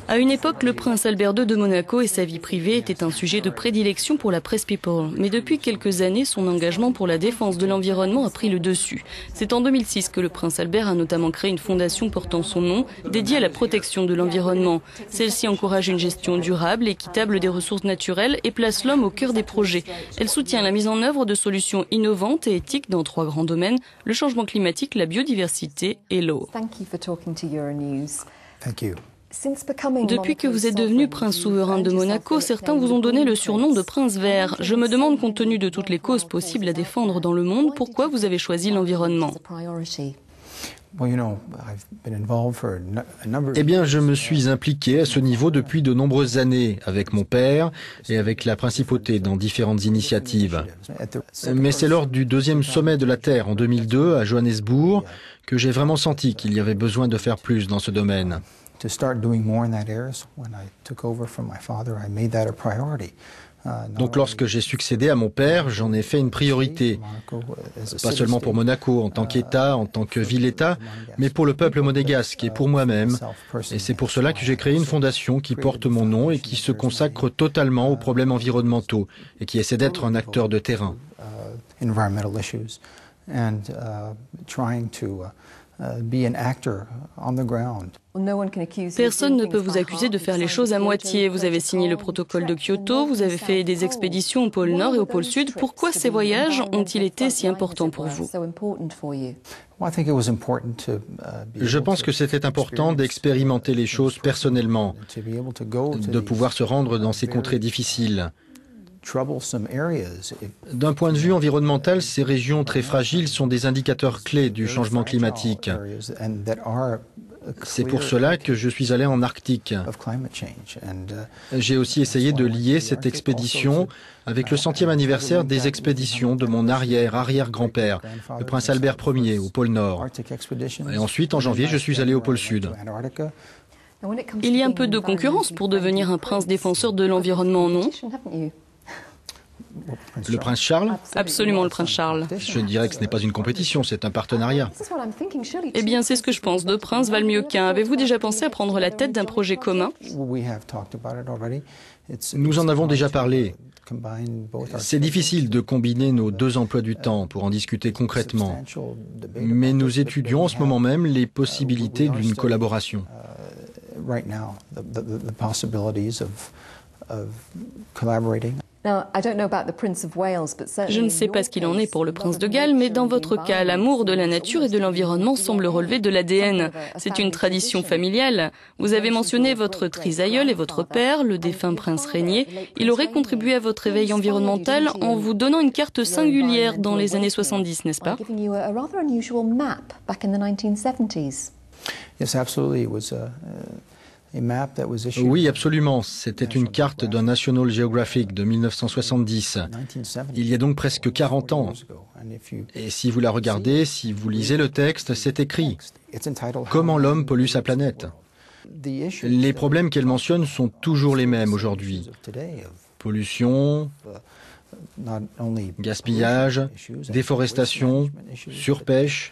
À une époque, le prince Albert II de Monaco et sa vie privée étaient un sujet de prédilection pour la presse people. Mais depuis quelques années, son engagement pour la défense de l'environnement a pris le dessus. C'est en 2006 que le prince Albert a notamment créé une fondation portant son nom, dédiée à la protection de l'environnement. Celle-ci encourage une gestion durable, équitable des ressources naturelles et place l'homme au cœur des projets. Elle soutient la mise en œuvre de solutions innovantes et éthiques dans 3 grands domaines, le changement climatique, la biodiversité et l'eau. Depuis que vous êtes devenu prince souverain de Monaco, certains vous ont donné le surnom de prince vert. Je me demande, compte tenu de toutes les causes possibles à défendre dans le monde, pourquoi vous avez choisi l'environnement? Eh bien, je me suis impliqué à ce niveau depuis de nombreuses années, avec mon père et avec la principauté dans différentes initiatives. Mais c'est lors du 2e sommet de la Terre en 2002 à Johannesburg que j'ai vraiment senti qu'il y avait besoin de faire plus dans ce domaine. Donc lorsque j'ai succédé à mon père, j'en ai fait une priorité, pas seulement pour Monaco en tant qu'État, en tant que ville-État, mais pour le peuple monégasque et pour moi-même. Et c'est pour cela que j'ai créé une fondation qui porte mon nom et qui se consacre totalement aux problèmes environnementaux et qui essaie d'être un acteur de terrain. Personne ne peut vous accuser de faire les choses à moitié. Vous avez signé le protocole de Kyoto, vous avez fait des expéditions au pôle Nord et au pôle Sud. Pourquoi ces voyages ont-ils été si importants pour vous? Je pense que c'était important d'expérimenter les choses personnellement, de pouvoir se rendre dans ces contrées difficiles. D'un point de vue environnemental, ces régions très fragiles sont des indicateurs clés du changement climatique. C'est pour cela que je suis allé en Arctique. J'ai aussi essayé de lier cette expédition avec le 100e anniversaire des expéditions de mon arrière-arrière-grand-père, le prince Albert Ier, au pôle Nord. Et ensuite, en janvier, je suis allé au pôle Sud. Il y a un peu de concurrence pour devenir un prince défenseur de l'environnement, non? Le prince Charles? Absolument, le prince Charles. Je dirais que ce n'est pas une compétition, c'est un partenariat. Eh bien, c'est ce que je pense. 2 princes valent mieux qu'un. Avez-vous déjà pensé à prendre la tête d'un projet commun? Nous en avons déjà parlé. C'est difficile de combiner nos 2 emplois du temps pour en discuter concrètement. Mais nous étudions en ce moment même les possibilités d'une collaboration. Je ne sais pas ce qu'il en est pour le prince de Galles, mais dans votre cas, l'amour de la nature et de l'environnement semble relever de l'ADN. C'est une tradition familiale. Vous avez mentionné votre trisaïeul et votre père, le défunt prince Régnier. Il aurait contribué à votre éveil environnemental en vous donnant une carte singulière dans les années 70, n'est-ce pas? Oui, absolument. C'était une carte d'un National Geographic de 1970. Il y a donc presque 40 ans. Et si vous la regardez, si vous lisez le texte, c'est écrit « Comment l'homme pollue sa planète ». Les problèmes qu'elle mentionne sont toujours les mêmes aujourd'hui. Pollution, gaspillage, déforestation, surpêche.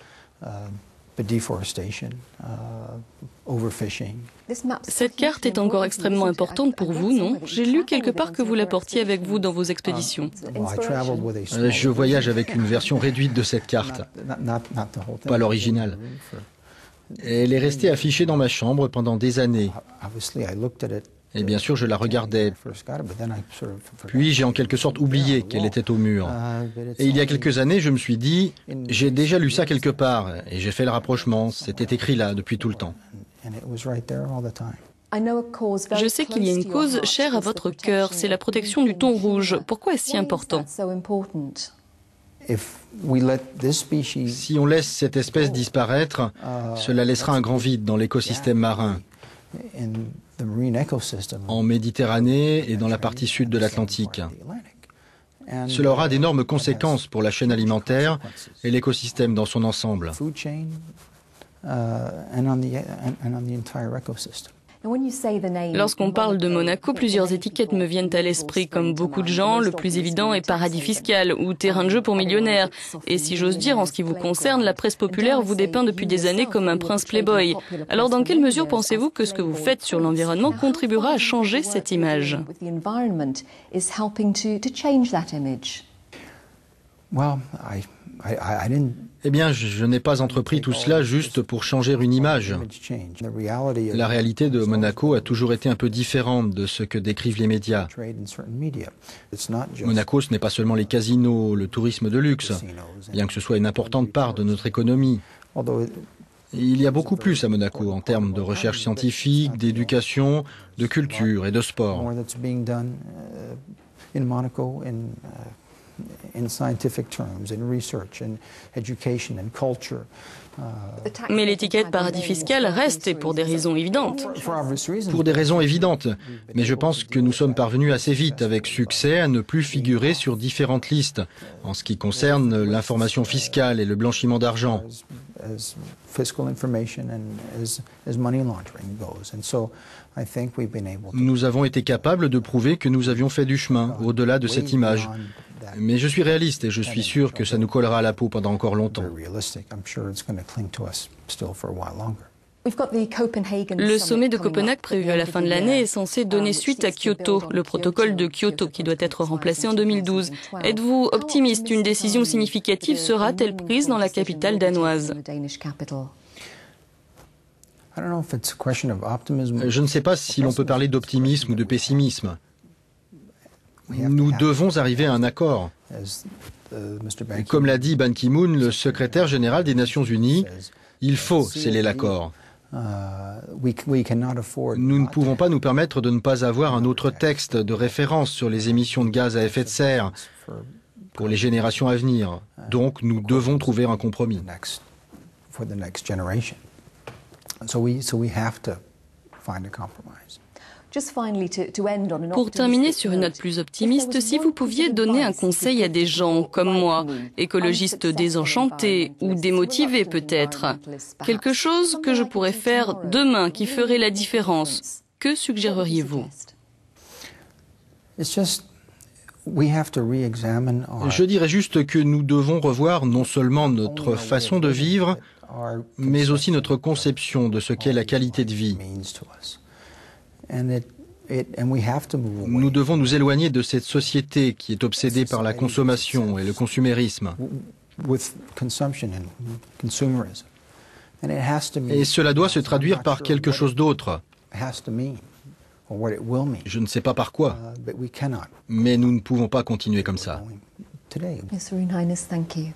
Cette carte est encore extrêmement importante pour vous, non? J'ai lu quelque part que vous la portiez avec vous dans vos expéditions. Je voyage avec une version réduite de cette carte, pas l'original. Elle est restée affichée dans ma chambre pendant des années. Et bien sûr, je la regardais. Puis j'ai en quelque sorte oublié qu'elle était au mur. Et il y a quelques années, je me suis dit, j'ai déjà lu ça quelque part. Et j'ai fait le rapprochement. C'était écrit là depuis tout le temps. Je sais qu'il y a une cause chère à votre cœur, c'est la protection du thon rouge. Pourquoi est-ce si important? Si on laisse cette espèce disparaître, cela laissera un grand vide dans l'écosystème marin. En Méditerranée et dans la partie sud de l'Atlantique. Cela aura d'énormes conséquences pour la chaîne alimentaire et l'écosystème dans son ensemble. Lorsqu'on parle de Monaco, plusieurs étiquettes me viennent à l'esprit. Comme beaucoup de gens, le plus évident est paradis fiscal ou terrain de jeu pour millionnaires. Et si j'ose dire, en ce qui vous concerne, la presse populaire vous dépeint depuis des années comme un prince playboy. Alors dans quelle mesure pensez-vous que ce que vous faites sur l'environnement contribuera à changer cette image ? Eh bien, je n'ai pas entrepris tout cela juste pour changer une image. La réalité de Monaco a toujours été un peu différente de ce que décrivent les médias. Monaco, ce n'est pas seulement les casinos, le tourisme de luxe, bien que ce soit une importante part de notre économie. Il y a beaucoup plus à Monaco en termes de recherche scientifique, d'éducation, de culture et de sport. Mais l'étiquette paradis fiscal reste, et pour des raisons évidentes. Pour des raisons évidentes. Mais je pense que nous sommes parvenus assez vite, avec succès, à ne plus figurer sur différentes listes, en ce qui concerne l'information fiscale et le blanchiment d'argent. Nous avons été capables de prouver que nous avions fait du chemin au-delà de cette image. Mais je suis réaliste et je suis sûr que ça nous collera à la peau pendant encore longtemps. Le sommet de Copenhague prévu à la fin de l'année est censé donner suite à Kyoto, le protocole de Kyoto qui doit être remplacé en 2012. Êtes-vous optimiste? Une décision significative sera-t-elle prise dans la capitale danoise? Je ne sais pas si l'on peut parler d'optimisme ou de pessimisme. Nous devons arriver à un accord. Comme l'a dit Ban Ki-moon, le secrétaire général des Nations Unies, il faut sceller l'accord. Nous ne pouvons pas nous permettre de ne pas avoir un autre texte de référence sur les émissions de gaz à effet de serre pour les générations à venir. Donc nous devons trouver un compromis. Pour terminer sur une note plus optimiste, si vous pouviez donner un conseil à des gens comme moi, écologistes désenchantés ou démotivés peut-être, quelque chose que je pourrais faire demain qui ferait la différence, que suggéreriez-vous? Je dirais juste que nous devons revoir non seulement notre façon de vivre, mais aussi notre conception de ce qu'est la qualité de vie. Nous devons nous éloigner de cette société qui est obsédée par la consommation et le consumérisme. Et cela doit se traduire par quelque chose d'autre. Je ne sais pas par quoi, mais nous ne pouvons pas continuer comme ça. Yes, Serene Highness, thank you.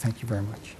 Thank you very much.